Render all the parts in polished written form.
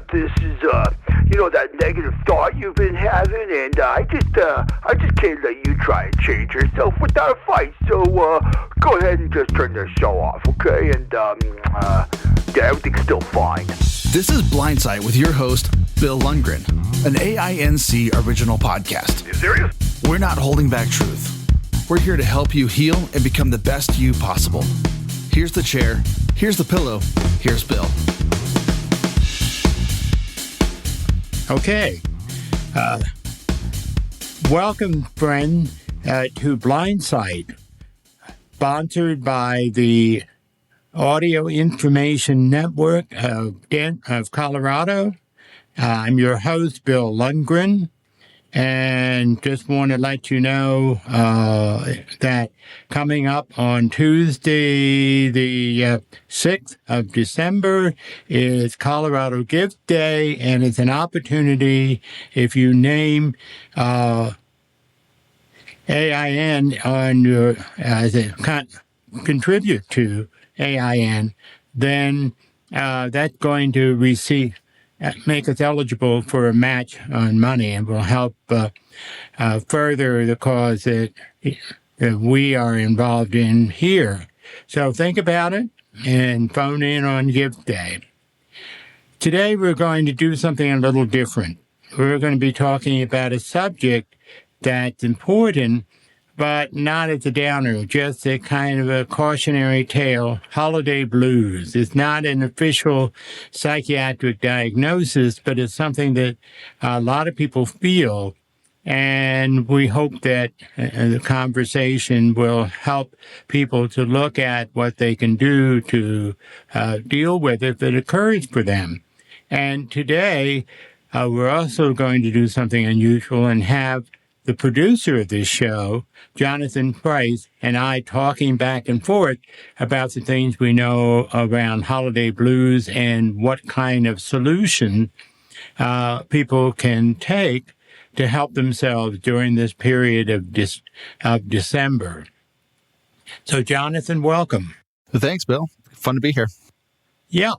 that this is, that negative thought you've been having, and I just can't let you try and change yourself without a fight. So, go ahead and just turn the show off, okay? And, everything's still fine. This is Blindsight with your host, Bill Lundgren, an AINC original podcast. You serious? We're not holding back truth. We're here to help you heal and become the best you possible. Here's the chair. Here's the pillow. Here's Bill. Okay. Welcome, friend, to Blindsight, sponsored by the Audio Information Network of Colorado. I'm your host, Bill Lundgren, and just want to let you know that coming up on Tuesday, the 6th of December, is Colorado Gift Day, and it's an opportunity if you name AIN on your as a contribute to AIN, then that's going to make us eligible for a match on money and will help further the cause that we are involved in here. So think about it and phone in on Gift Day. Today we're going to do something a little different. We're going to be talking about a subject that's important, but not as a downer, just a kind of a cautionary tale, holiday blues. It's not an official psychiatric diagnosis, but it's something that a lot of people feel, and we hope that the conversation will help people to look at what they can do to deal with it if it occurs for them. And today, we're also going to do something unusual and have the producer of this show, Jonathan Price, and I talking back and forth about the things we know around holiday blues and what kind of solution people can take to help themselves during this period of December. So, Jonathan, welcome. Thanks, Bill. Fun to be here. Yeah.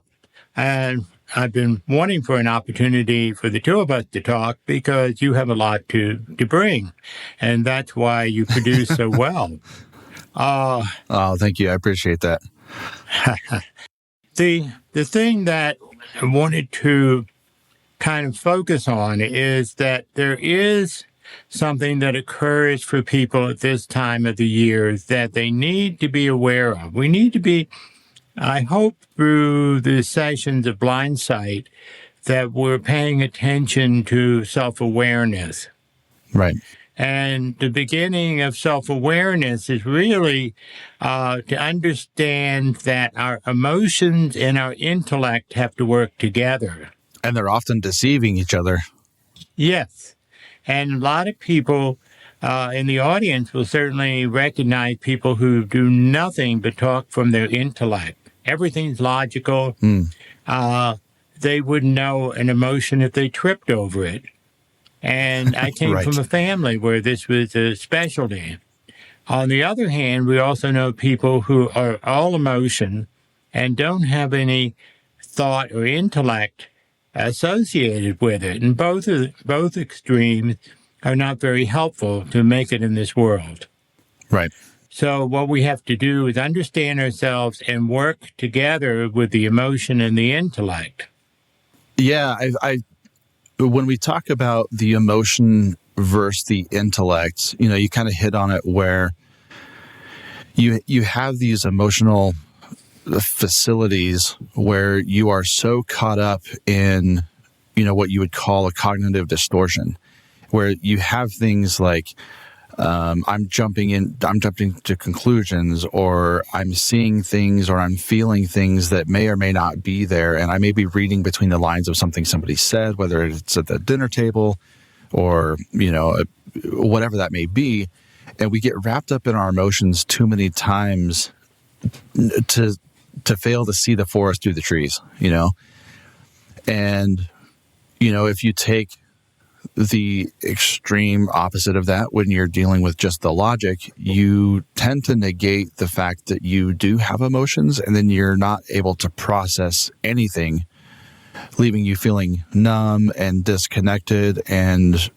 And I've been wanting for an opportunity for the two of us to talk because you have a lot to bring, and that's why you produce so well. Thank you. I appreciate that. The thing that I wanted to kind of focus on is that there is something that occurs for people at this time of the year that they need to be aware of. We need to be, I hope through the sessions of Blindsight that we're paying attention to self-awareness. Right. And the beginning of self-awareness is really to understand that our emotions and our intellect have to work together. And they're often deceiving each other. Yes. And a lot of people in the audience will certainly recognize people who do nothing but talk from their intellect. Everything's logical. They wouldn't know an emotion if they tripped over it. And I came from a family where this was a specialty. On the other hand, we also know people who are all emotion and don't have any thought or intellect associated with it. And both extremes are not very helpful to make it in this world. Right. So what we have to do is understand ourselves and work together with the emotion and the intellect. Yeah, when we talk about the emotion versus the intellect, you kind of hit on it where you have these emotional facilities where you are so caught up in, what you would call a cognitive distortion, where you have things like, I'm jumping to conclusions, or I'm seeing things, or I'm feeling things that may or may not be there. And I may be reading between the lines of something somebody said, whether it's at the dinner table or, whatever that may be. And we get wrapped up in our emotions too many times to fail to see the forest through the trees, And, if you take the extreme opposite of that, when you're dealing with just the logic, you tend to negate the fact that you do have emotions, and then you're not able to process anything leaving you feeling numb and disconnected and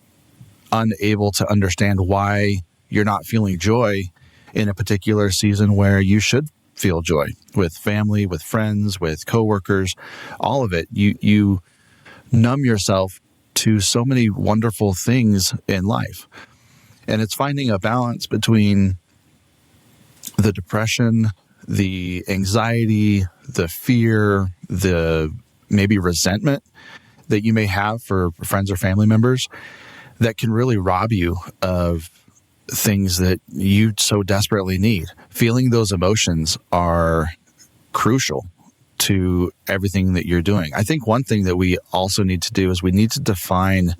unable to understand why you're not feeling joy in a particular season where you should feel joy with family, with friends, with coworkers, all of it. You numb yourself to so many wonderful things in life. And it's finding a balance between the depression, the anxiety, the fear, the maybe resentment that you may have for friends or family members that can really rob you of things that you so desperately need. Feeling those emotions are crucial to everything that you're doing. I think one thing that we also need to do is we need to define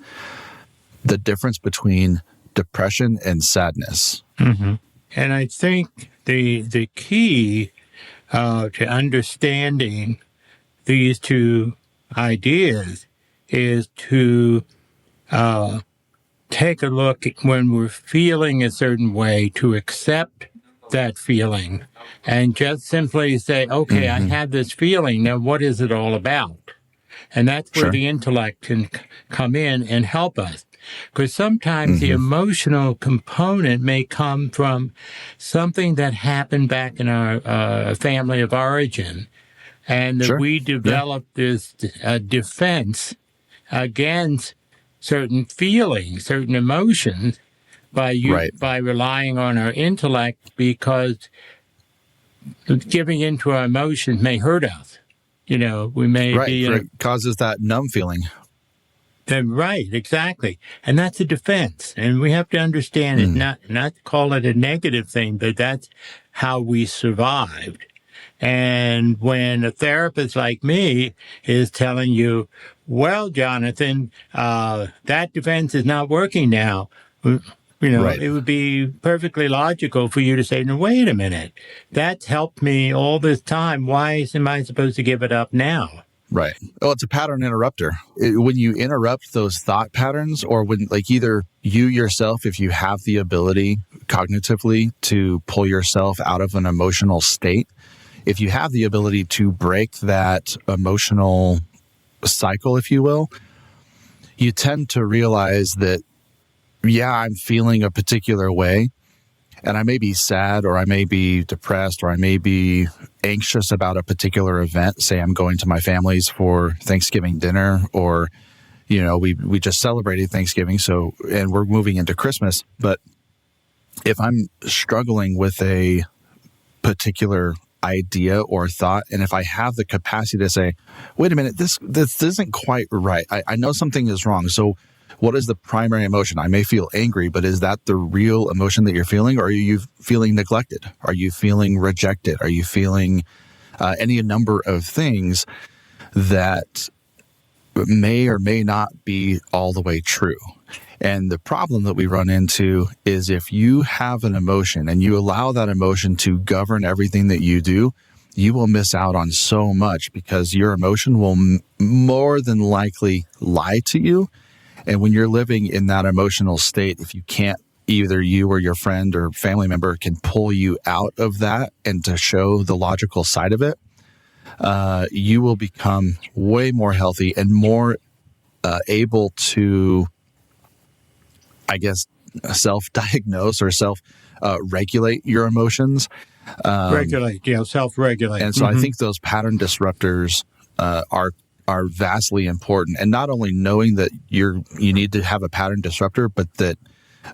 the difference between depression and sadness. Mm-hmm. And I think the key to understanding these two ideas is to take a look when we're feeling a certain way, to accept that feeling and just simply say, okay, I have this feeling. Now, what is it all about? And that's where the intellect can come in and help us. Because sometimes the emotional component may come from something that happened back in our family of origin, and that we developed this defense against certain feelings, certain emotions, by relying on our intellect, because giving into our emotions may hurt us. You know, we may be... It causes that numb feeling. Right, exactly. And that's a defense. And we have to understand it, not call it a negative thing, but that's how we survived. And when a therapist like me is telling you, well, Jonathan, that defense is not working now, it would be perfectly logical for you to say, no, wait a minute, that's helped me all this time. Why am I supposed to give it up now? Right. Well, it's a pattern interrupter. When you interrupt those thought patterns, or when, like, either you yourself, if you have the ability cognitively to pull yourself out of an emotional state, if you have the ability to break that emotional cycle, if you will, you tend to realize that, I'm feeling a particular way, and I may be sad, or I may be depressed, or I may be anxious about a particular event. Say I'm going to my family's for Thanksgiving dinner, or, we just celebrated Thanksgiving, and we're moving into Christmas. But if I'm struggling with a particular idea or thought, and if I have the capacity to say, wait a minute, this isn't quite right. I know something is wrong. So what is the primary emotion? I may feel angry, but is that the real emotion that you're feeling? Or are you feeling neglected? Are you feeling rejected? Are you feeling any number of things that may or may not be all the way true? And the problem that we run into is, if you have an emotion and you allow that emotion to govern everything that you do, you will miss out on so much, because your emotion will more than likely lie to you. And when you're living in that emotional state, if you can't, either you or your friend or family member can pull you out of that and to show the logical side of it, you will become way more healthy and more able to, I guess, self-diagnose or self-regulate your emotions. Self-regulate. And so I think those pattern disruptors are vastly important. And not only knowing that you need to have a pattern disruptor, but that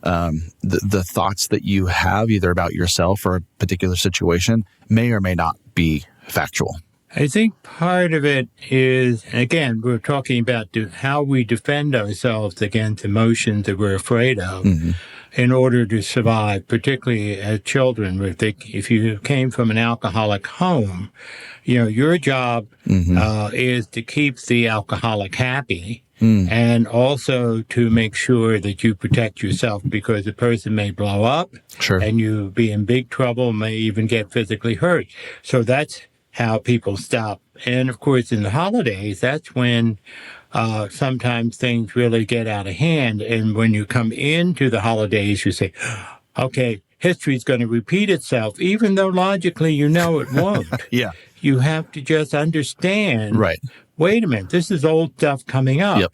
the thoughts that you have, either about yourself or a particular situation, may or may not be factual. I think part of it is, again, we're talking about how we defend ourselves against emotions that we're afraid of in order to survive, particularly as children. If you came from an alcoholic home, your job is to keep the alcoholic happy, and also to make sure that you protect yourself, because the person may blow up and you be in big trouble, may even get physically hurt. So that's how people stop. And of course, in the holidays, that's when sometimes things really get out of hand. And when you come into the holidays, you say, okay, history's going to repeat itself, even though logically it won't. Yeah. You have to just understand wait a minute, this is old stuff coming up. Yep.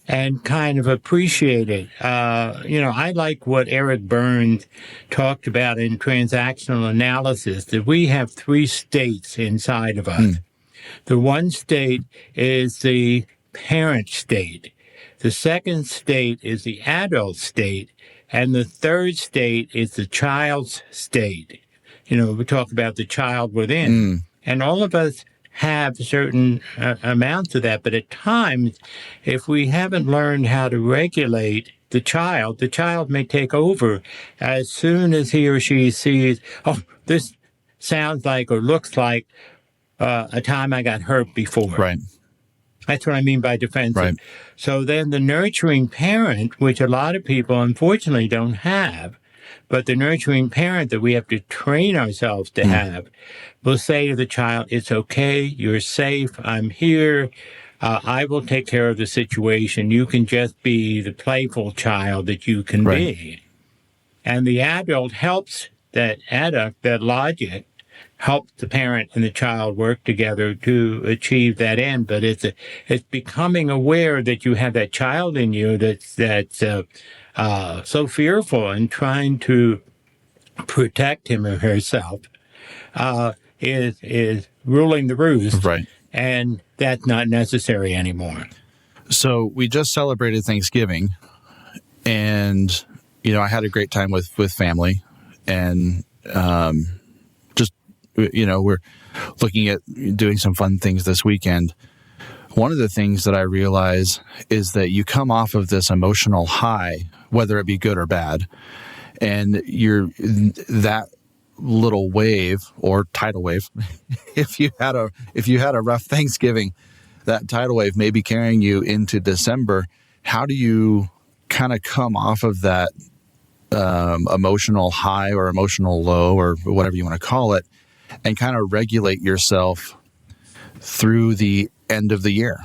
And kind of appreciate it. I like what Eric Burns talked about in transactional analysis, that we have 3 states inside of us. The one state is the parent state. The second state is the adult state. And the third state is the child's state. We talk about the child within. And all of us have certain amounts of that. But at times, if we haven't learned how to regulate the child may take over as soon as he or she sees, oh, this sounds like or looks like a time I got hurt before. Right. That's what I mean by defensive. Right. So then the nurturing parent, which a lot of people unfortunately don't have, but the nurturing parent that we have to train ourselves to have, will say to the child, it's okay, you're safe, I'm here, I will take care of the situation. You can just be the playful child that you can be. And the adult helps that adult, that logic, helps the parent and the child work together to achieve that end. But it's becoming aware that you have that child in you that's so fearful and trying to protect him or herself is ruling the roost. Right. And that's not necessary anymore. So we just celebrated Thanksgiving, and I had a great time with family, and we're looking at doing some fun things this weekend. One of the things that I realize is that you come off of this emotional high, whether it be good or bad, and that little wave or tidal wave, if you had a rough Thanksgiving, that tidal wave may be carrying you into December. How do you kind of come off of that emotional high or emotional low or whatever you want to call it, and kind of regulate yourself through the end of the year?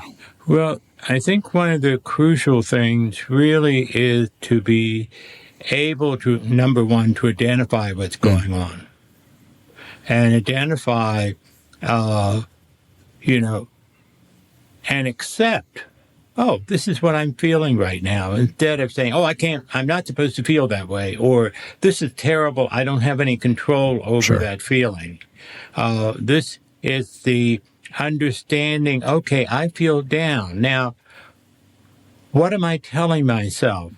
Well, I think one of the crucial things really is to be able to, number one, to identify what's going on. And identify, and accept, oh, this is what I'm feeling right now, instead of saying, oh, I'm not supposed to feel that way, or this is terrible, I don't have any control over that feeling. This is the understanding, okay, I feel down. Now, what am I telling myself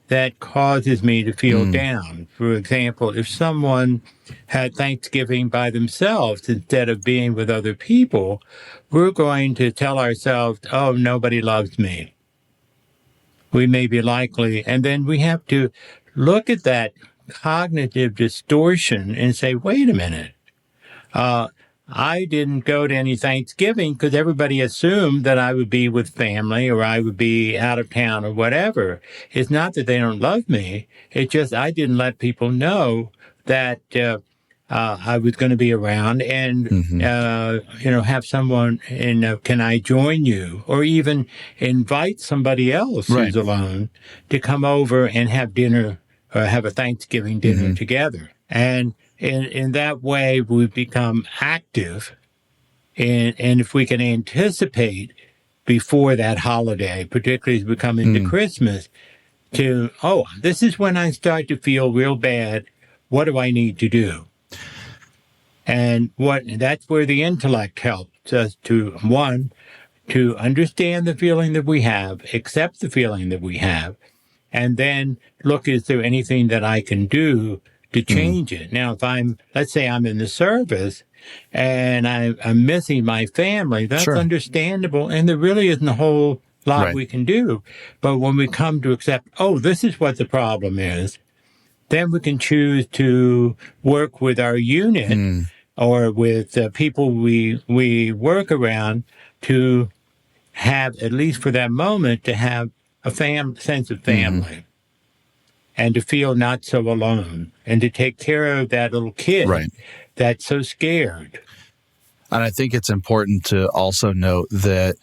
that causes me to feel down? For example, if someone had Thanksgiving by themselves instead of being with other people, we're going to tell ourselves, oh, nobody loves me. We may be likely, and then we have to look at that cognitive distortion and say, wait a minute, I didn't go to any Thanksgiving because everybody assumed that I would be with family or I would be out of town or whatever. It's not that they don't love me. It's just I didn't let people know that I was going to be around and, have someone, can I join you? Or even invite somebody else who's alone to come over and have dinner or have a Thanksgiving dinner together. And in that way, we become active. And if we can anticipate before that holiday, particularly as we come into Christmas, to, oh, this is when I start to feel real bad. What do I need to do? And that's where the intellect helps us to, one, to understand the feeling that we have, accept the feeling that we have, and then look, is there anything that I can do to change it? Now, let's say I'm in the service and I'm missing my family, that's understandable, and there really isn't a whole lot we can do. But when we come to accept, oh, this is what the problem is, then we can choose to work with our unit or with people we work around to have, at least for that moment, to have a sense of family. And to feel not so alone, and to take care of that little kid that's so scared. And I think it's important to also note that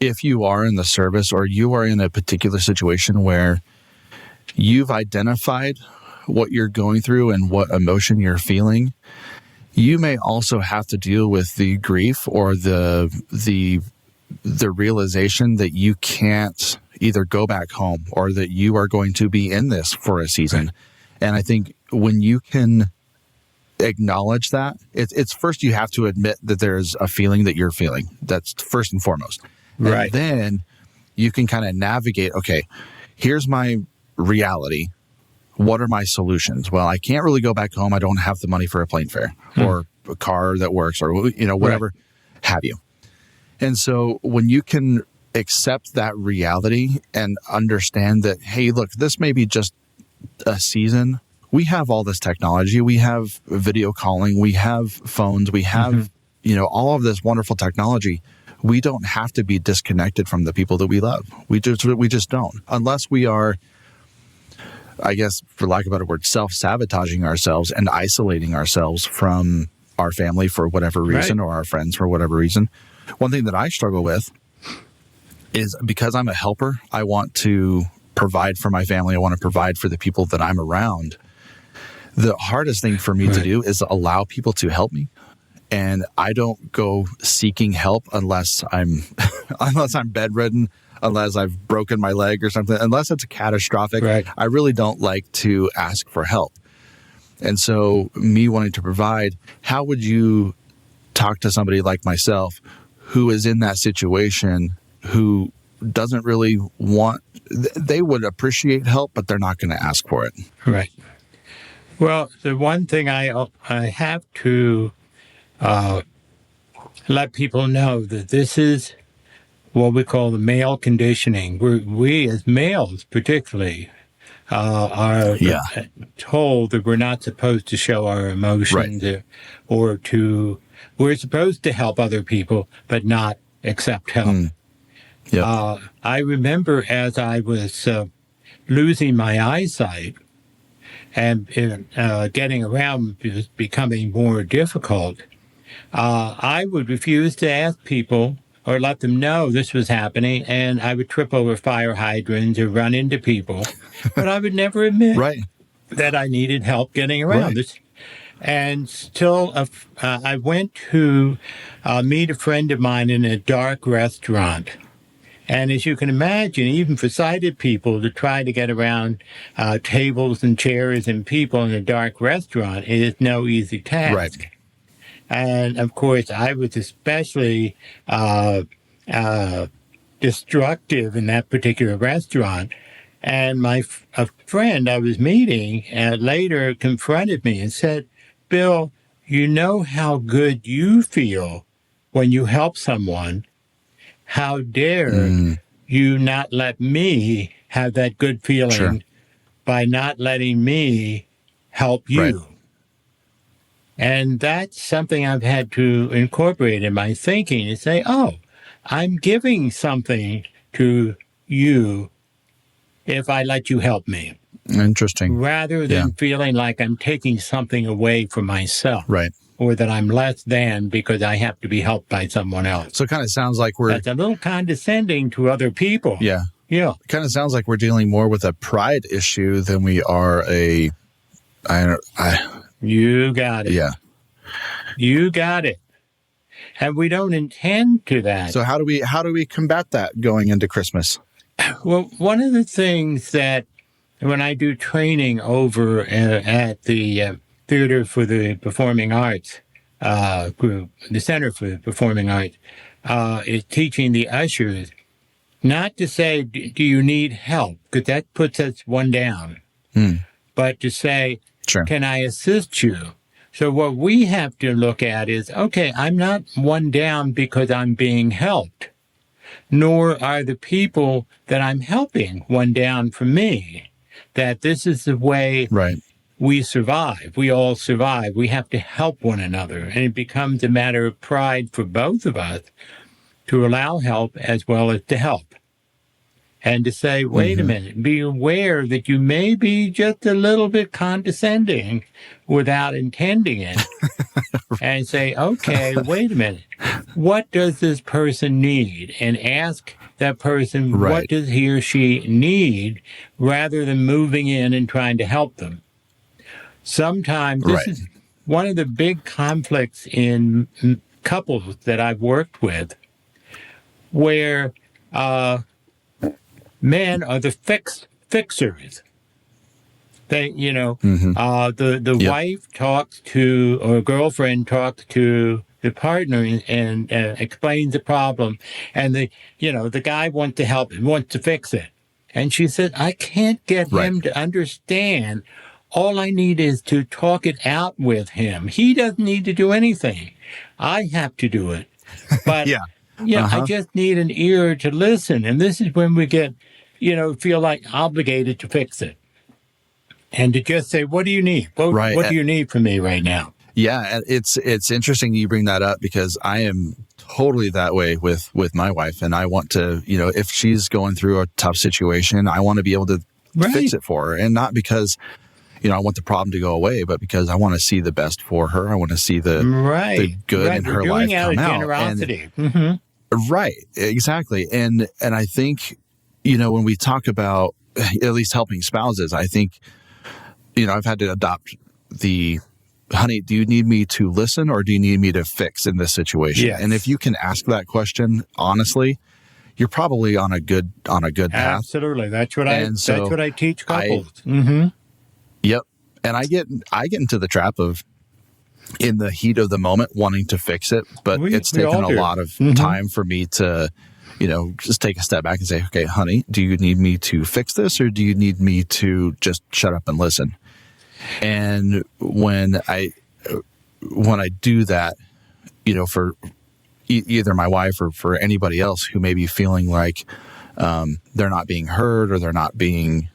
if you are in the service or you are in a particular situation where you've identified what you're going through and what emotion you're feeling, you may also have to deal with the grief or the the realization that you can't either go back home or that you are going to be in this for a season. Right. And I think when you can acknowledge that, it's first you have to admit that there's a feeling that you're feeling. That's first and foremost. Right. And then you can kind of navigate, okay, here's my reality. What are my solutions? Well, I can't really go back home. I don't have the money for a plane fare or a car that works or, whatever have you. And so when you can accept that reality and understand that, hey, look, this may be just a season. We have all this technology. We have video calling. We have phones. We have, all of this wonderful technology. We don't have to be disconnected from the people that we love. We just don't. Unless we are, I guess, for lack of a better word, self-sabotaging ourselves and isolating ourselves from our family for whatever reason or our friends for whatever reason. One thing that I struggle with is because I'm a helper, I want to provide for my family. I want to provide for the people that I'm around. The hardest thing for me to do is allow people to help me. And I don't go seeking help unless I'm bedridden, unless I've broken my leg or something, unless it's catastrophic. Right. I really don't like to ask for help. And so me wanting to provide, how would you talk to somebody like myself who is in that situation, who doesn't really want, they would appreciate help, but they're not going to ask for it. Right. Well, the one thing I have to let people know that this is what we call the male conditioning. We as males particularly are told that we're not supposed to show our emotions we're supposed to help other people, but not accept help. Yep. I remember as I was losing my eyesight and getting around was becoming more difficult, I would refuse to ask people or let them know this was happening, and I would trip over fire hydrants or run into people, but I would never admit that I needed help getting around this. And still, I went to meet a friend of mine in a dark restaurant. And as you can imagine, even for sighted people, to try to get around tables and chairs and people in a dark restaurant is no easy task. Right. And, of course, I was especially destructive in that particular restaurant. And a friend I was meeting later confronted me and said, Bill, you know how good you feel when you help someone. How dare you not let me have that good feeling by not letting me help you? Right. And that's something I've had to incorporate in my thinking and say, I'm giving something to you if I let you help me. Interesting. Rather than feeling like I'm taking something away from myself. Right. Or that I'm less than because I have to be helped by someone else. So it kind of sounds like That's a little condescending to other people. Yeah. Yeah. It kind of sounds like we're dealing more with a pride issue than we are You got it. Yeah. You got it. And we don't intend to that. So how do we combat that going into Christmas? Well, one of the things that when I do training over at the Theater for the Performing Arts group, the Center for the Performing Arts, is teaching the ushers not to say, do you need help? Because that puts us one down. But to say, can I assist you? So what we have to look at is, okay, I'm not one down because I'm being helped, nor are the people that I'm helping one down from me. That this is the way we survive. We all survive. We have to help one another. And it becomes a matter of pride for both of us to allow help as well as to help. And to say, wait a minute, be aware that you may be just a little bit condescending without intending it. And say, okay, wait a minute. What does this person need? And ask that person, what does he or she need, rather than moving in and trying to help them. Sometimes this is one of the big conflicts in couples that I've worked with. where men are the fixers. They, the Yep. wife talks to, or girlfriend talks to the partner and explains the problem, and the guy wants to help, wants to fix it, and she said, "I can't get Right. him to understand. All I need is to talk it out with him. He doesn't need to do anything. I have to do it, but Yeah. I just need an ear to listen." And this is when we get, feel like obligated to fix it. And to just say, "What do you need? What do you need from me right now?" Yeah, it's interesting you bring that up because I am totally that way with my wife, and I want to, if she's going through a tough situation, I want to be able to fix it for her, and not because I want the problem to go away, but because I want to see the best for her. I want to see the good in her life come out. Generosity. Right, exactly, and I think when we talk about at least helping spouses, I think I've had to adopt the, honey, do you need me to listen or do you need me to fix in this situation? Yes. And if you can ask that question honestly, you're probably on a good path. Absolutely, that's what I teach couples. Yep, and I get into the trap of, in the heat of the moment, wanting to fix it, but it's taken a lot of time for me to just take a step back and say, okay, honey, do you need me to fix this or do you need me to just shut up and listen? And when I do that, for either my wife or for anybody else who may be feeling like they're not being heard or they're not being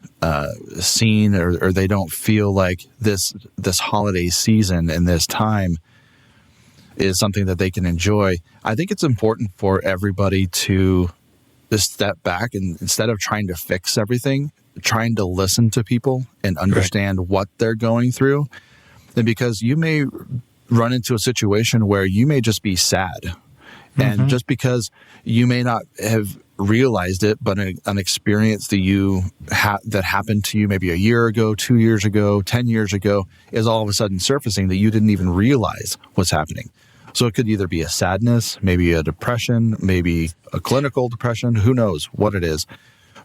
seen, or they don't feel like this holiday season and this time is something that they can enjoy, I think it's important for everybody to just step back and, instead of trying to fix everything, trying to listen to people and understand what they're going through. And because you may run into a situation where you may just be sad. And just because you may not have realized it, but an experience that that happened to you maybe a year ago, 2 years ago, 10 years ago is all of a sudden surfacing that you didn't even realize was happening. So it could either be a sadness, maybe a depression, maybe a clinical depression, who knows what it is.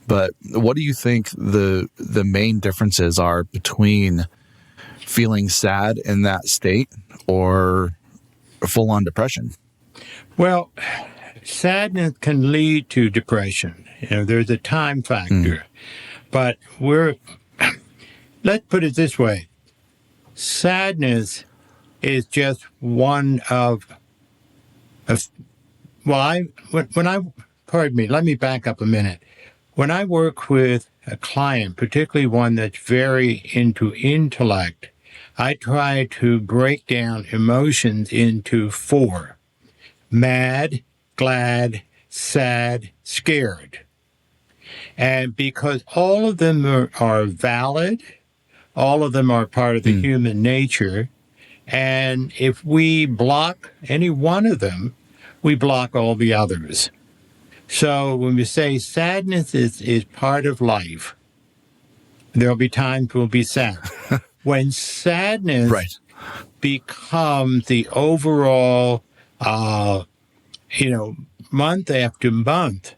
But what do you think the main differences are between feeling sad in that state or full-on depression? Well, sadness can lead to depression. There's a time factor. But let's put it this way. Sadness is just one pardon me, let me back up a minute. When I work with a client, particularly one that's very into intellect, I try to break down emotions into 4: mad, glad, sad, scared. And because all of them are valid, all of them are part of the human nature, and if we block any one of them, we block all the others. So when we say sadness is part of life, there'll be times we'll be sad. When sadness becomes the overall, month after month,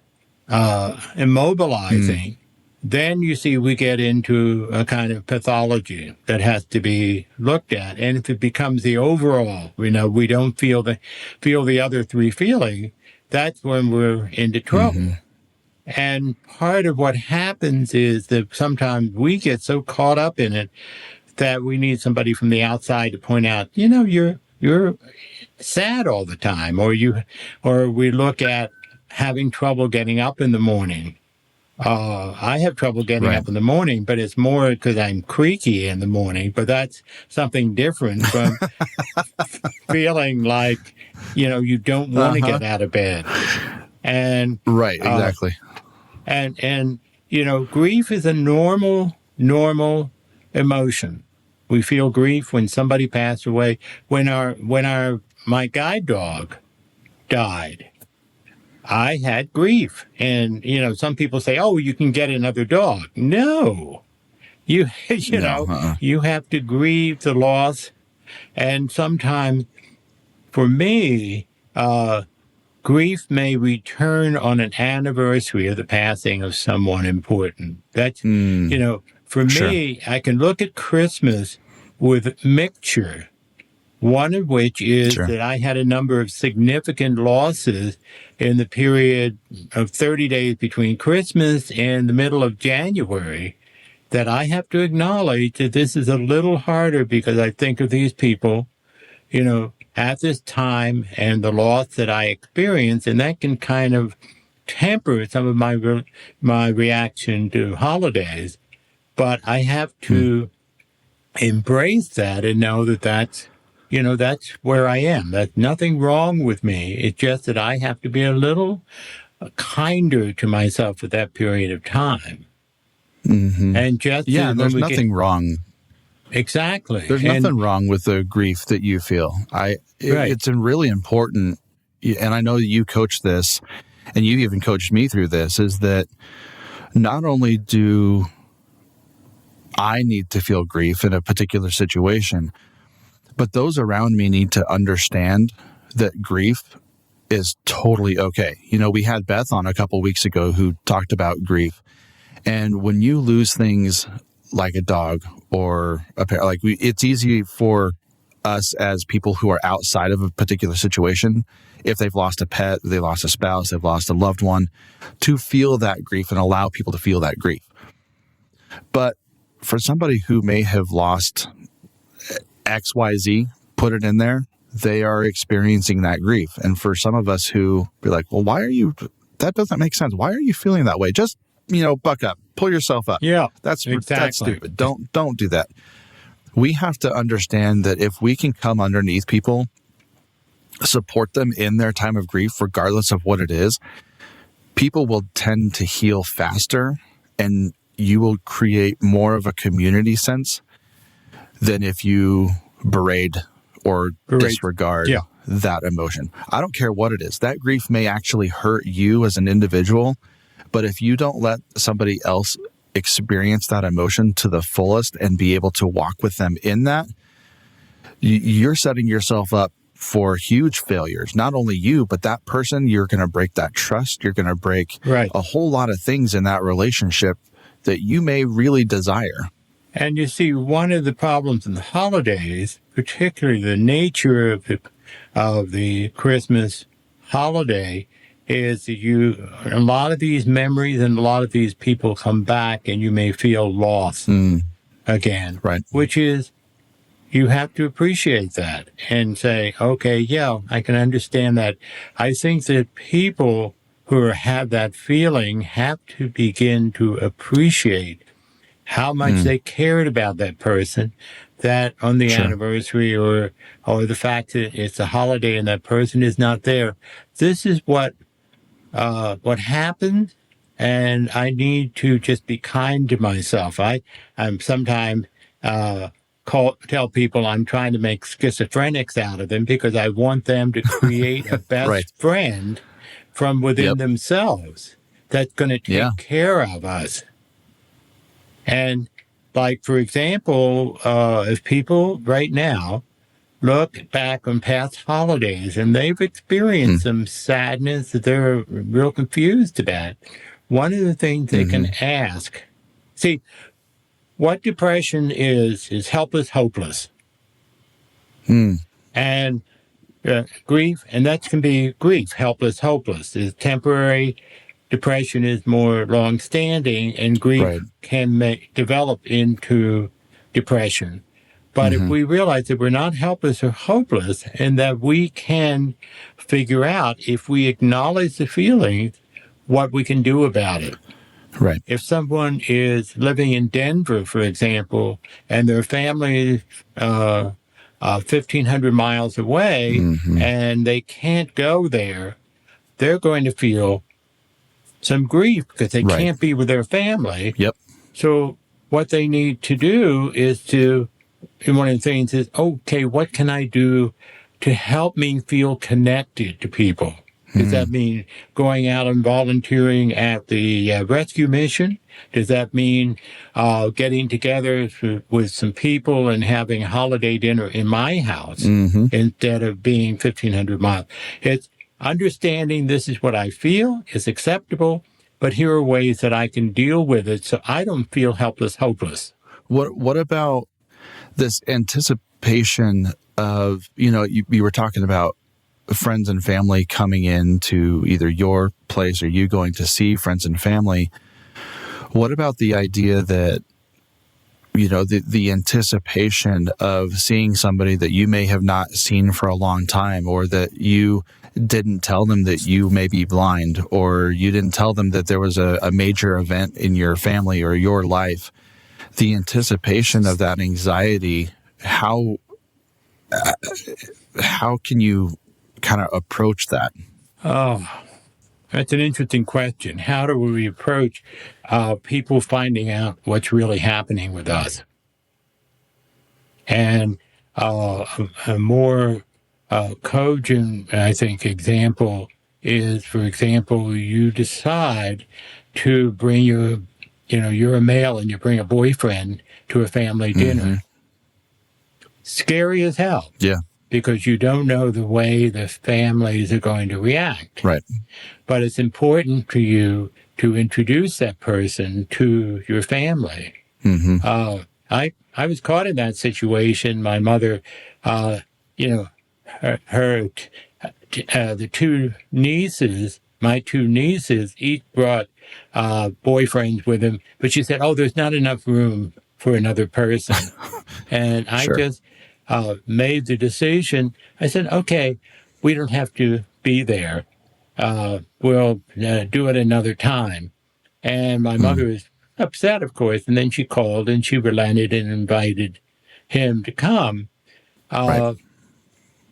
immobilizing, then you see we get into a kind of pathology that has to be looked at. And if it becomes the overall, we don't feel the other 3 feeling, that's when we're into trouble. And part of what happens is that sometimes we get so caught up in it that we need somebody from the outside to point out, you're sad all the time, or we look at having trouble getting up in the morning. I have trouble getting up in the morning, but it's more because I'm creaky in the morning. But that's something different from feeling like, you don't want to get out of bed. And exactly. And grief is a normal emotion. We feel grief when somebody passed away. When my guide dog died, I had grief. And, some people say, oh, you can get another dog. No. You have to grieve the loss. And sometimes, for me, grief may return on an anniversary of the passing of someone important. That's, for Sure. me, I can look at Christmas with mixture. One of which is Sure. that I had a number of significant losses in the period of 30 days between Christmas and the middle of January, that I have to acknowledge that this is a little harder because I think of these people, at this time and the loss that I experience, and that can kind of temper some of my reaction to holidays. But I have to embrace that and know that that's where I am. That's nothing wrong with me. It's just that I have to be a little kinder to myself at that period of time. Mm-hmm. And just there's nothing wrong. Exactly. There's nothing wrong with the grief that you feel. It's really important, and I know that you coach this, and you even coached me through this, is that not only do I need to feel grief in a particular situation, but those around me need to understand that grief is totally okay. We had Beth on a couple weeks ago who talked about grief. And when you lose things like a dog or a pet, it's easy for us as people who are outside of a particular situation, if they've lost a pet, they lost a spouse, they've lost a loved one, to feel that grief and allow people to feel that grief. But for somebody who may have lost XYZ, put it in there, they are experiencing that grief. And for some of us who be like, well, that doesn't make sense. Why are you feeling that way? Just, buck up, pull yourself up. Yeah, that's stupid. Don't do that. We have to understand that if we can come underneath people, support them in their time of grief, regardless of what it is, people will tend to heal faster, and you will create more of a community sense than if you berate or disregard that emotion. I don't care what it is. That grief may actually hurt you as an individual, but if you don't let somebody else experience that emotion to the fullest and be able to walk with them in that, you're setting yourself up for huge failures. Not only you, but that person, you're going to break that trust. You're going to break a whole lot of things in that relationship that you may really desire. And you see, one of the problems in the holidays, particularly the nature of the Christmas holiday, is that a lot of these memories and a lot of these people come back, and you may feel lost again. Right. Which is, you have to appreciate that and say, okay, yeah, I can understand that. I think that people who have that feeling have to begin to appreciate how much they cared about that person, that on the anniversary or the fact that it's a holiday and that person is not there. This is what happened, and I need to just be kind to myself. I'm sometimes tell people I'm trying to make schizophrenics out of them because I want them to create a best friend from within themselves that's going to take care of us. And for example, if people right now look back on past holidays and they've experienced some sadness that they're real confused about, one of the things they can ask, see, what depression is helpless, hopeless. And grief, and that can be grief, helpless, hopeless, is temporary. Depression is more long-standing, and grief can develop into depression. But if we realize that we're not helpless or hopeless, and that we can figure out, if we acknowledge the feelings, what we can do about it. Right. If someone is living in Denver, for example, and their family is 1,500 miles away, and they can't go there, they're going to feel some grief because they can't be with their family. Yep. So what they need to do is and one of the things is, okay, what can I do to help me feel connected to people? Does that mean going out and volunteering at the rescue mission? Does that mean getting together with some people and having a holiday dinner in my house instead of being 1,500 miles? understanding this is what I feel is acceptable, but here are ways that I can deal with it so I don't feel helpless, hopeless. What about this anticipation of, you were talking about friends and family coming in to either your place or you going to see friends and family. What about the idea that, the anticipation of seeing somebody that you may have not seen for a long time, or that you didn't tell them that you may be blind, or you didn't tell them that there was a major event in your family or your life? The anticipation of that anxiety, how can you kind of approach that? Oh, that's an interesting question. How do we approach people finding out what's really happening with us? And a more cogent, I think, example is, for example, you decide to bring you're a male and you bring a boyfriend to a family dinner. Scary as hell. Yeah. Because you don't know the way the families are going to react. Right. But it's important to you to introduce that person to your family. I was caught in that situation. My mother, the my two nieces, each brought boyfriends with them. But she said, there's not enough room for another person. And I just made the decision. I said, okay, we don't have to be there. We'll do it another time. And my mother was upset, of course, and then she called and she relented and invited him to come. Right.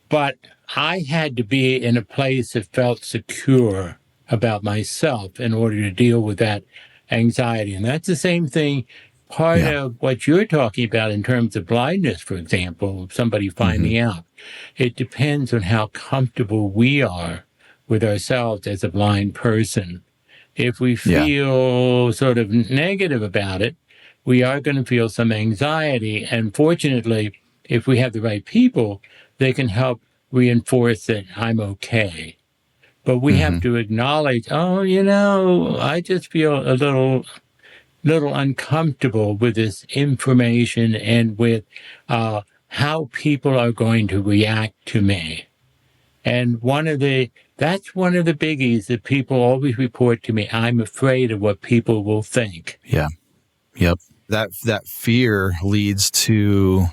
But I had to be in a place that felt secure about myself in order to deal with that anxiety. And that's the same thing. Part of what you're talking about in terms of blindness, for example, somebody finding out, it depends on how comfortable we are with ourselves as a blind person. If we feel sort of negative about it, we are going to feel some anxiety. And fortunately, if we have the right people, they can help reinforce that I'm okay. But we have to acknowledge, I just feel a little uncomfortable with this information and with how people are going to react to me. And that's one of the biggies that people always report to me. I'm afraid of what people will think. Yeah. Yep. That fear leads to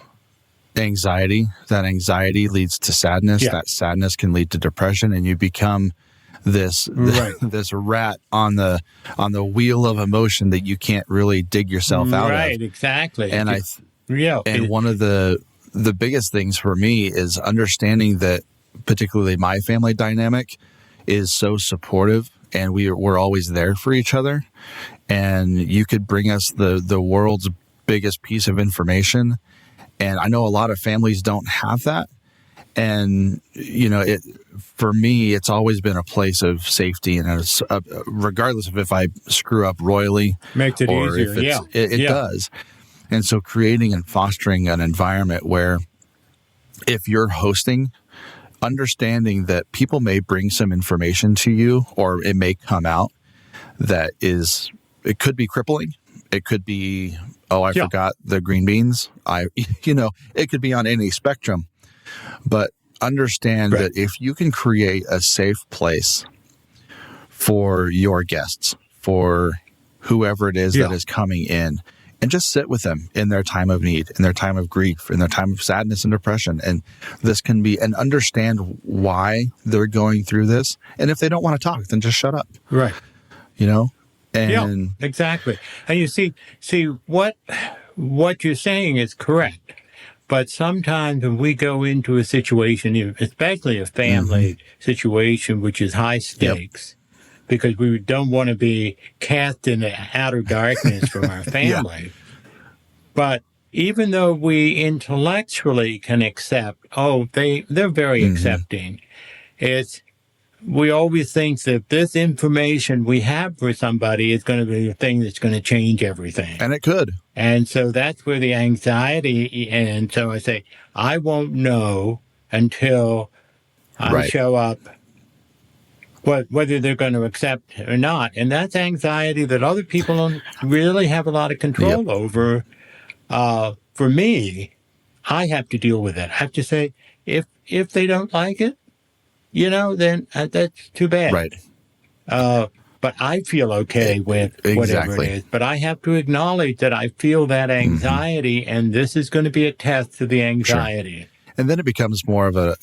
anxiety. That anxiety leads to sadness. Yeah. That sadness can lead to depression, and you become this rat on the wheel of emotion that you can't really dig yourself out of. Right, exactly. And one of the biggest things for me is understanding that particularly my family dynamic is so supportive, and we're always there for each other. And you could bring us the world's biggest piece of information, and I know a lot of families don't have that. And, for me, it's always been a place of safety, and regardless of if I screw up royally, makes it or easier. If it does. And so creating and fostering an environment where if you're hosting, understanding that people may bring some information to you, or it may come out that it could be crippling. It could be, I forgot the green beans. It could be on any spectrum. But understand that if you can create a safe place for your guests, for whoever it is that is coming in, and just sit with them in their time of need, in their time of grief, in their time of sadness and depression. And this can be, and understand why they're going through this. And if they don't want to talk, then just shut up. Right. And exactly. And you see what you're saying is correct. But sometimes when we go into a situation, especially a family situation, which is high stakes, because we don't want to be cast in the outer darkness from our family. But even though we intellectually can accept, they're very accepting, we always think that this information we have for somebody is going to be the thing that's going to change everything. And it could. And so that's where the anxiety, and so I say, I won't know until I show up whether they're going to accept or not. And that's anxiety that other people don't really have a lot of control over. For me, I have to deal with it. I have to say, if they don't like it, then that's too bad. Right. But I feel okay with whatever it is. But I have to acknowledge that I feel that anxiety, and this is going to be a test to the anxiety. Sure. And then it becomes more of a,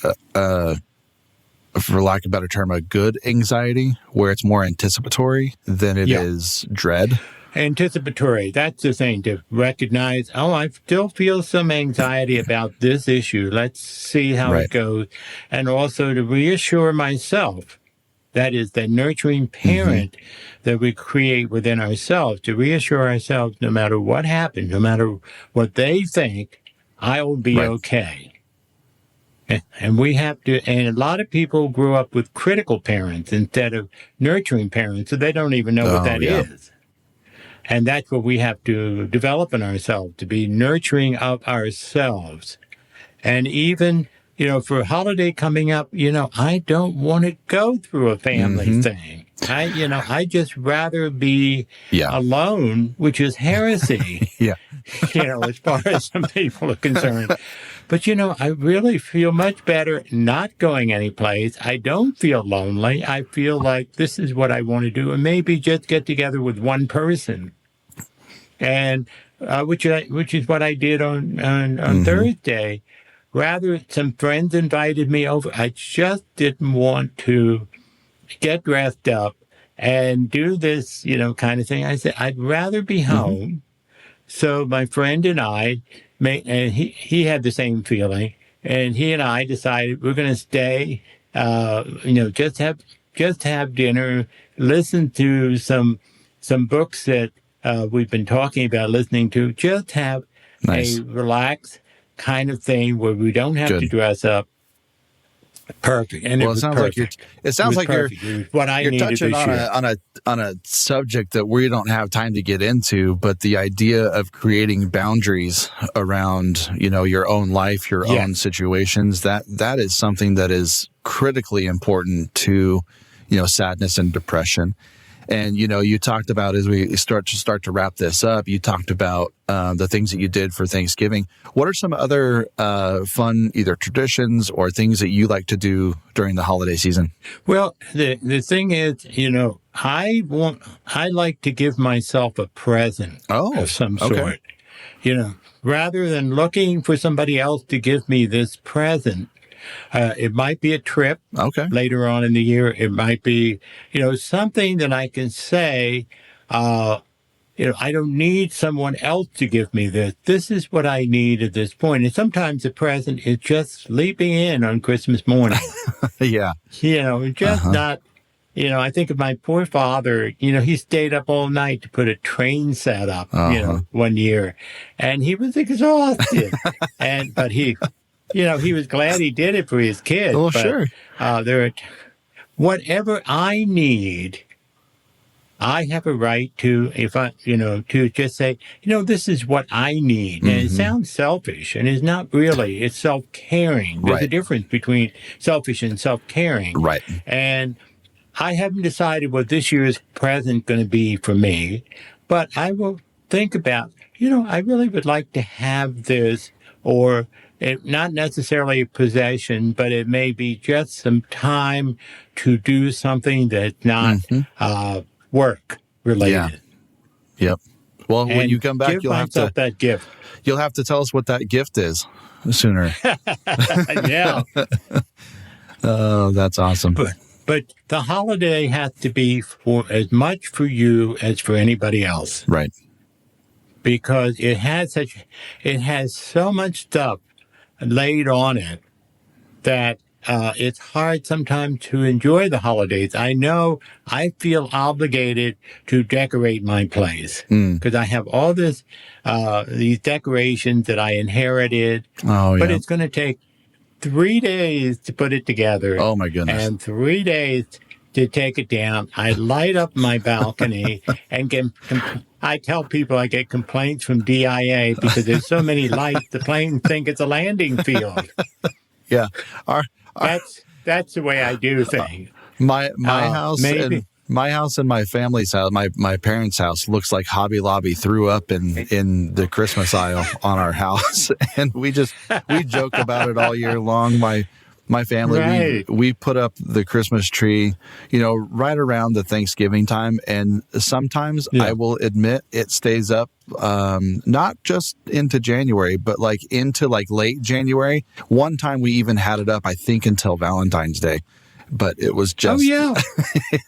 for lack of a better term, a good anxiety, where it's more anticipatory than it is dread. Anticipatory. That's the thing, to recognize, I still feel some anxiety about this issue. Let's see how it goes. And also to reassure myself, that is the nurturing parent that we create within ourselves, to reassure ourselves no matter what happens, no matter what they think, I will be okay. And we have to, and a lot of people grew up with critical parents instead of nurturing parents, so they don't even know what that is. And that's what we have to develop in ourselves, to be nurturing of ourselves. And even, for a holiday coming up, I don't want to go through a family thing. I just rather be alone, which is heresy, as far as some people are concerned. But, I really feel much better not going anyplace. I don't feel lonely. I feel like this is what I want to do, and maybe just get together with one person. And which is what I did on Thursday. Rather, some friends invited me over. I just didn't want to get dressed up and do this, kind of thing. I said, I'd rather be home. So my friend and I, and he had the same feeling, and he and I decided we're going to stay, just have dinner, listen to some books that we've been talking about listening to, just have a relaxed kind of thing where we don't have to dress up. Perfect. And it sounds perfect. like you're what I you're needed touching on a subject that we don't have time to get into, but the idea of creating boundaries around, your own life, your own situations, that is something that is critically important to, sadness and depression. And, you talked about, as we start to wrap this up, you talked about the things that you did for Thanksgiving. What are some other fun, either traditions or things that you like to do during the holiday season? Well, the thing is, I like to give myself a present of some sort. Rather than looking for somebody else to give me this present. It might be a trip later on in the year. It might be, something that I can say, I don't need someone else to give me this. This is what I need at this point. And sometimes the present is just sleeping in on Christmas morning. Not, I think of my poor father, he stayed up all night to put a train set up, one year, and he was exhausted. But he was glad he did it for his kids. Well, sure. Whatever I need, I have a right to, to just say, this is what I need. And it sounds selfish, and it's not really. It's self-caring. There's a difference between selfish and self-caring. Right. And I haven't decided what this year's present going to be for me, but I will think about, I really would like to have this, or not necessarily a possession, but it may be just some time to do something that's not work related. Yep. Well, when you come back, you'll have to that gift. You'll have to tell us what that gift is sooner. Yeah. Oh, that's awesome. But the holiday has to be for as much for you as for anybody else. Right. Because it has so much stuff laid on it that it's hard sometimes to enjoy the holidays. I know I feel obligated to decorate my place because I have all these decorations that I inherited. But it's going to take 3 days to put it together. Oh, my goodness. And 3 days to take it down. I light up my balcony and I tell people I get complaints from DIA because there's so many lights, the planes think it's a landing field. Yeah. That's the way I do things. My house maybe. and my house and my family's house, my parents' house looks like Hobby Lobby threw up in the Christmas aisle on our house, and we joke about it all year long. My family, Right. we put up the Christmas tree, right around the Thanksgiving time. And sometimes I will admit it stays up, not just into January, but like into like late January. One time we even had it up, I think, until Valentine's Day, but it was just,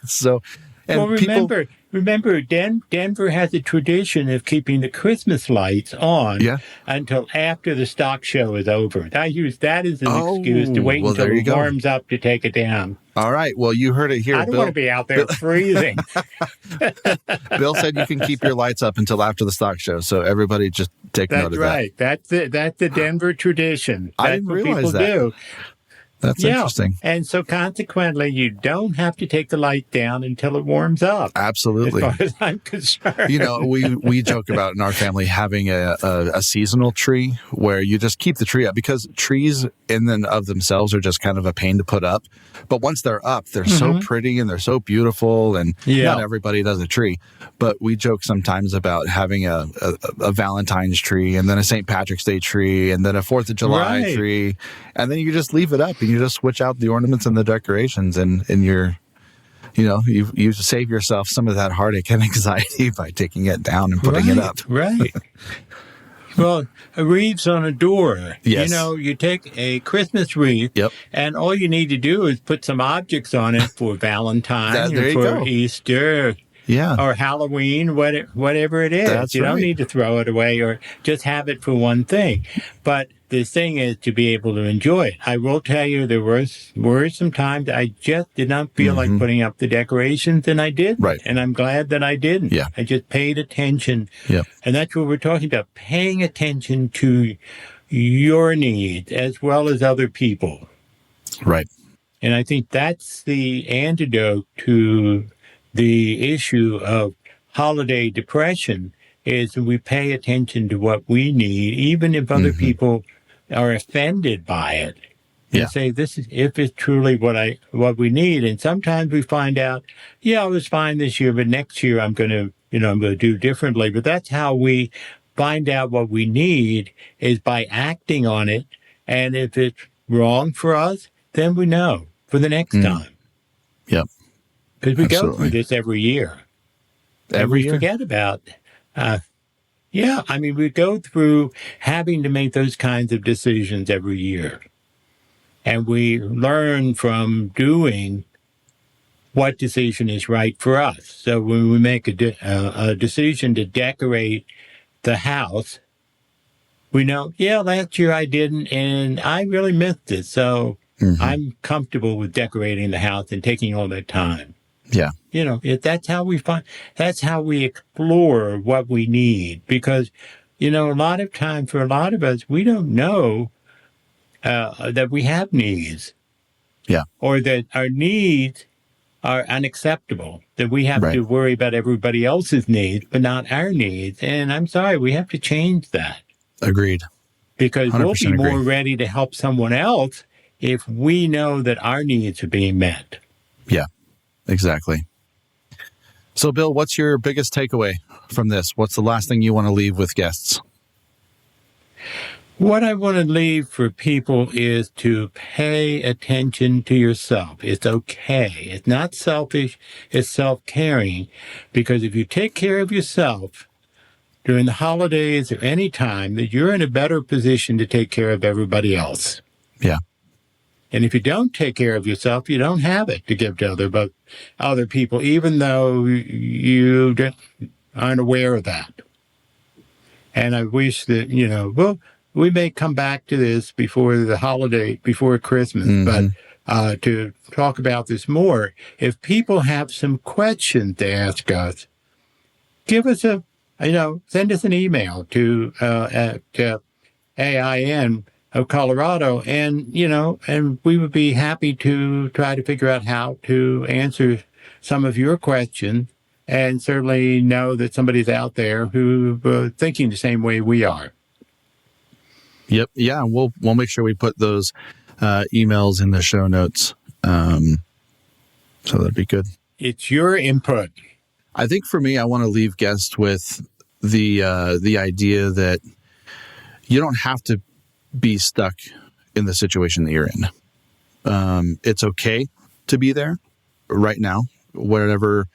so, and well, remember, Denver has a tradition of keeping the Christmas lights on until after the stock show is over. I use that as an excuse to wait until it warms up to take it down. All right. Well, you heard it here, I don't want to be out there freezing. Bill said you can keep your lights up until after the stock show, so everybody just take note of that. That's the Denver tradition. That's I didn't realize that. Do. That's interesting. And so consequently, you don't have to take the light down until it warms up. Absolutely. As far as I'm concerned. We joke about in our family having a seasonal tree where you just keep the tree up, because trees in and of themselves are just kind of a pain to put up. But once they're up, they're so pretty and they're so beautiful, and not everybody does a tree. But we joke sometimes about having a Valentine's tree, and then a St. Patrick's Day tree, and then a 4th of July tree. And then you just leave it up and you just switch out the ornaments and the decorations, and you're, you save yourself some of that heartache and anxiety by taking it down and putting it up. Right. Well, a wreath's on a door. Yes. You take a Christmas wreath, and all you need to do is put some objects on it for Valentine's or for Easter. Or Halloween, whatever it is. You don't need to throw it away or just have it for one thing. But the thing is to be able to enjoy it. I will tell you, there were some times I just did not feel like putting up the decorations, and I did. Right. And I'm glad that I didn't. Yeah. I just paid attention. Yeah. And that's what we're talking about, paying attention to your needs as well as other people. Right. And I think that's the antidote to the issue of holiday depression, is we pay attention to what we need, even if other people are offended by it. And say, this is if it's truly what we need. And sometimes we find out, I was fine this year, but next year I'm going to do differently. But that's how we find out what we need, is by acting on it. And if it's wrong for us, then we know for the next time. Yep. Because we go through this every year. Every year. Forget about. We go through having to make those kinds of decisions every year. And we learn from doing what decision is right for us. So when we make a decision to decorate the house, we know, last year I didn't, and I really missed it. So I'm comfortable with decorating the house and taking all that time. Yeah. That's how we explore what we need, because, a lot of time for a lot of us, we don't know that we have needs. Yeah. Or that our needs are unacceptable, that we have to worry about everybody else's needs, but not our needs. And I'm sorry, we have to change that. Agreed. Because we'll be more ready to help someone else if we know that our needs are being met. Yeah. Exactly. So, Bill, what's your biggest takeaway from this? What's the last thing you want to leave with guests? What I want to leave for people is to pay attention to yourself. It's okay. It's not selfish. It's self-caring. Because if you take care of yourself during the holidays or any time, that you're in a better position to take care of everybody else. Yeah. And if you don't take care of yourself, you don't have it to give to other people, even though you aren't aware of that. And I wish that, we may come back to this before the holiday, before Christmas, but to talk about this more, if people have some questions to ask us, give us send us an email to AIN of Colorado, and we would be happy to try to figure out how to answer some of your questions, and certainly know that somebody's out there who thinking the same way we are. Yep. Yeah. We'll make sure we put those emails in the show notes. So that'd be good. It's your input. I think for me, I want to leave guests with the idea that you don't have to be stuck in the situation that you're in. It's okay to be there right now, wherever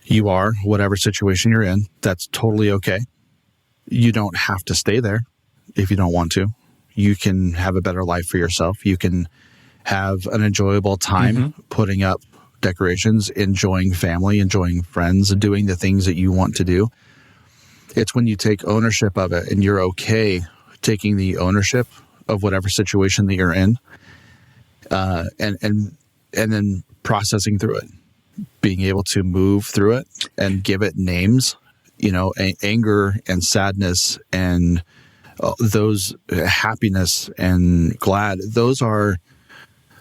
you are, whatever situation you're in. That's totally okay. You don't have to stay there if you don't want to. You can have a better life for yourself. You can have an enjoyable time putting up decorations, enjoying family, enjoying friends, and doing the things that you want to do. It's when you take ownership of it and you're okay taking the ownership of whatever situation that you're in, and then processing through it, being able to move through it and give it names, anger and sadness and those happiness and glad. Those are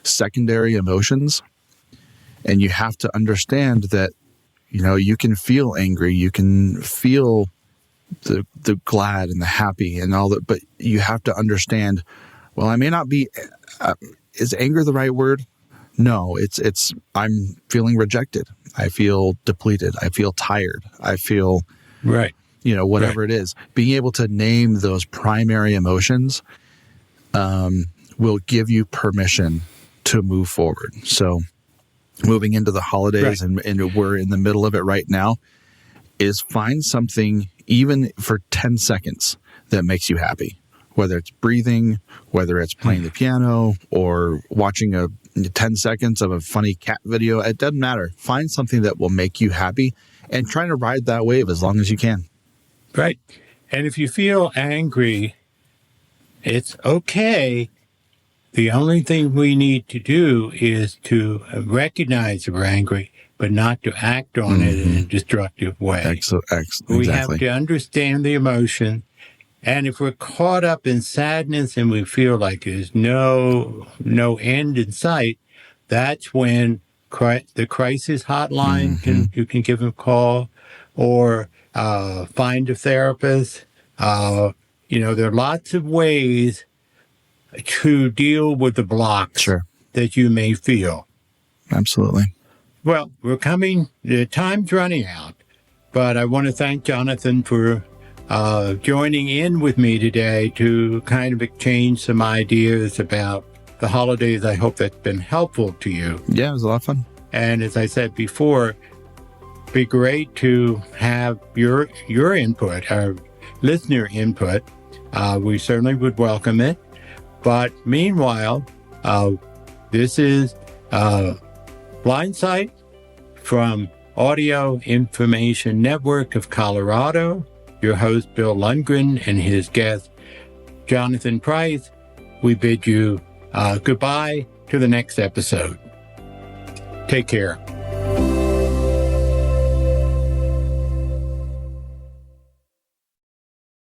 secondary emotions. And you have to understand that, you can feel angry, you can feel the glad and the happy and all that, but you have to understand, well, I may not be, is anger the right word? No, it's, I'm feeling rejected. I feel depleted. I feel tired. I feel, right. Whatever it is. Being able to name those primary emotions will give you permission to move forward. So, moving into the holidays, right, and we're in the middle of it right now, is find something, even for 10 seconds, that makes you happy. Whether it's breathing, whether it's playing the piano, or watching 10 seconds of a funny cat video, it doesn't matter. Find something that will make you happy and try to ride that wave as long as you can. Right. And if you feel angry, it's okay. The only thing we need to do is to recognize we're angry, but not to act on it in a destructive way. Excellent. We have to understand the emotion. And if we're caught up in sadness and we feel like there's no end in sight, that's when the crisis hotline, you can give them a call, or find a therapist. There are lots of ways to deal with the blocks that you may feel. Absolutely. Well, the time's running out, but I want to thank Jonathan for joining in with me today to kind of exchange some ideas about the holidays. I hope that's been helpful to you. Yeah, it was a lot of fun. And as I said before, it'd be great to have your input, our listener input. We certainly would welcome it. But meanwhile, this is Blindsight from Audio Information Network of Colorado. Your host, Bill Lundgren, and his guest, Jonathan Price. We bid you goodbye to the next episode. Take care.